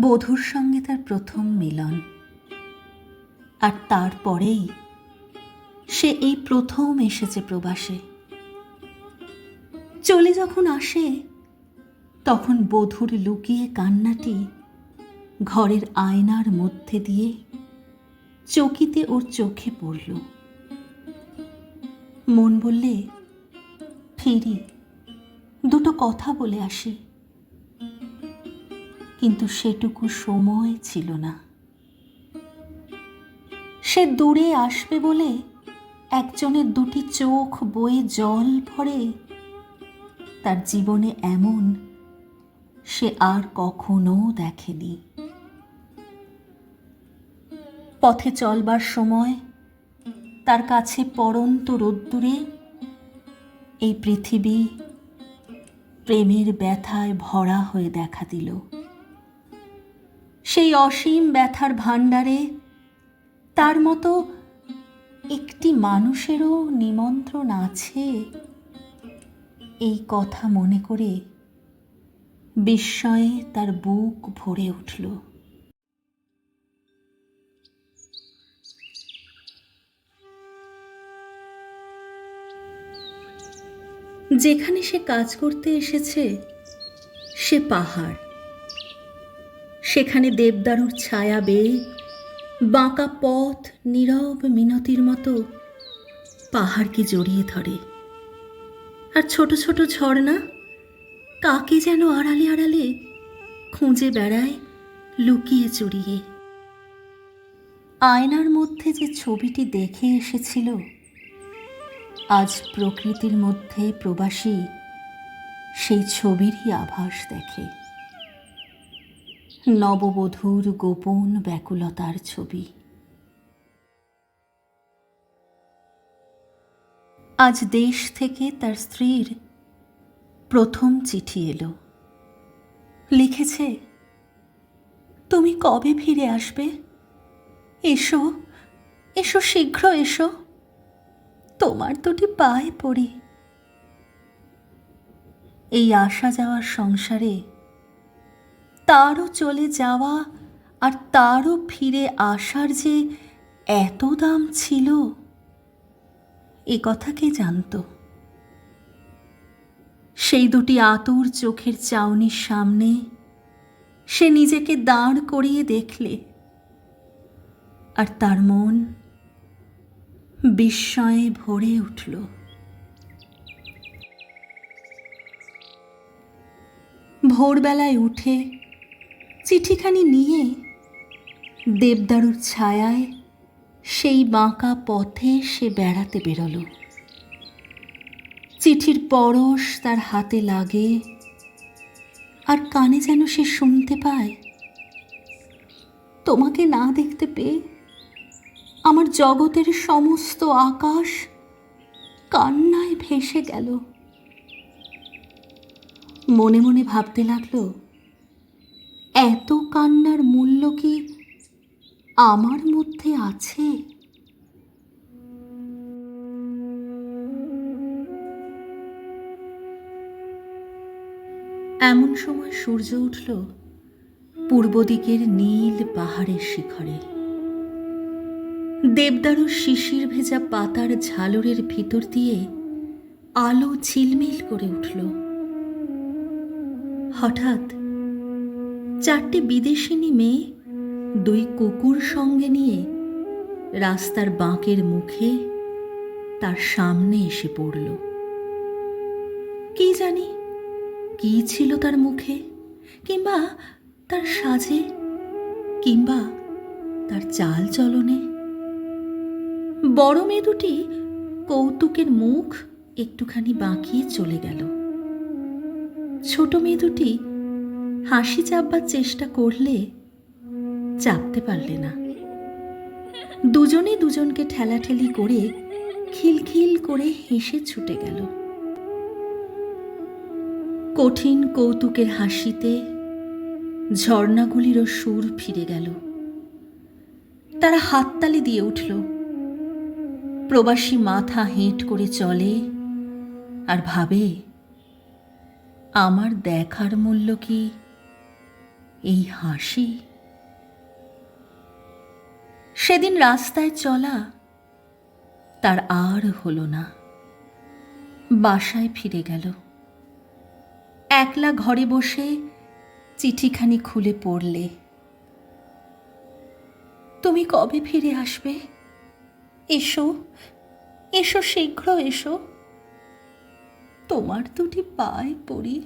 বধূর সঙ্গে তার প্রথম মিলন, আর তারপরেই সে এই প্রথম এসেছে প্রবাসে। চলে যখন আসে তখন বধূর লুকিয়ে কান্নাটি ঘরের আয়নার মধ্যে দিয়ে চকিতে ওর চোখে পড়ল। মন বললে, ফিরি, দুটো কথা বলে আসি। কিন্তু সেটুকু সময় ছিল না। সে দূরে আসবে বলে একজনের দুটি চোখ বয়ে জল ভরে তার জীবনে এমন সে আর কখনো দেখেনি। পথে চলবার সময় তার কাছে পড়ন্ত রোদ্দুরে এই পৃথিবী প্রেমের ব্যথায় ভরা হয়ে দেখা দিল। সেই অসীম ব্যথার ভাণ্ডারে তার মতো একটি মানুষেরও নিমন্ত্রণ আছে, এই কথা মনে করে বিস্ময়ে তার বুক ভরে উঠল। যেখানে সে কাজ করতে এসেছে সে পাহাড়। সেখানে দেবদারুর ছায়া বেয়ে বাঁকা পথ নীরব মিনতির মতো পাহাড়কে জড়িয়ে ধরে, আর ছোট ছোট ঝর্ণা কাকে যেন আড়ালে আড়ালে খুঁজে বেড়ায় লুকিয়ে চুরিয়ে। আয়নার মধ্যে যে ছবিটি দেখে এসেছিল, আজ প্রকৃতির মধ্যে প্রবাসী সেই ছবিরই আভাস দেখে। নববধূর গোপন ব্যাকুলতার ছবি। আজ দেশ থেকে তার স্ত্রীর প্রথম চিঠি এলো। লিখেছে, তুমি কবে ফিরে আসবে? এসো, এসো, শীঘ্র এসো, তোমার দুটি পায়ে পড়ি। এই আসা যাওয়ার সংসারে তারও চলে যাওয়া আর তারও ফিরে আসার যে এত দাম ছিল, এ কথা কে জানত? সেই দুটি আতুর চোখের চাউনির সামনে সে নিজেকে দাঁড় করিয়ে দেখলে, আর তার মন বিস্ময়ে ভরে উঠল। ভোরবেলায় উঠে চিঠিখানি নিয়ে দেবদারুর ছায়ায় সেই বাঁকা পথে সে বেড়াতে বেরোল। চিঠির পরশ তার হাতে লাগে, আর কানে যেন সে শুনতে পায়, তোমাকে না দেখতে পেয়ে আমার জগতের সমস্ত আকাশ কান্নায় ভেসে গেল। মনে মনে ভাবতে লাগলো, এত কান্নার মূল্য কি আমার মধ্যে আছে? এমন সময় সূর্য উঠল পূর্ব দিকের নীল পাহাড়ের শিখরে। দেবদারুর শিশির ভেজা পাতার ঝালরের ভিতর দিয়ে আলো ঝিলমিল করে উঠল। হঠাৎ চারটে বিদেশিনী মেয়ে দুই কুকুর সঙ্গে নিয়ে রাস্তার বাঁকের মুখে তার সামনে এসে পড়ল। কি জানি কি ছিল তার মুখে, কিংবা তার সাজে, কিংবা তার চাল চলনে। বড় মেয়ে দুটি কৌতুকের মুখ একটুখানি বাঁকিয়ে চলে গেল। ছোট মেয়ে দুটি হাসি চাপবার চেষ্টা করলে চাপতে পারলে না। দুজনে দুজনকে ঠেলাঠেলি করে খিলখিল করে হেসে ছুটে গেল। কঠিন কৌতুকের হাসিতে ঝর্ণাগুলিরও সুর ফিরে গেল। তারা হাততালি দিয়ে উঠল। প্রবাসী মাথা হেঁট করে চলে আর ভাবে, আমার দেখার মূল্য কি এই হাসি। সেদিন রাস্তায় চলা তার আর হলো না। বাসায় ফিরে গেল। একলা ঘরে বসে চিঠিখানি খুলে পড়লে, তুমি কবে ফিরে আসবে? এসো, এসো, শীঘ্র এসো। তোমার দুটি পায়ে পড়ি।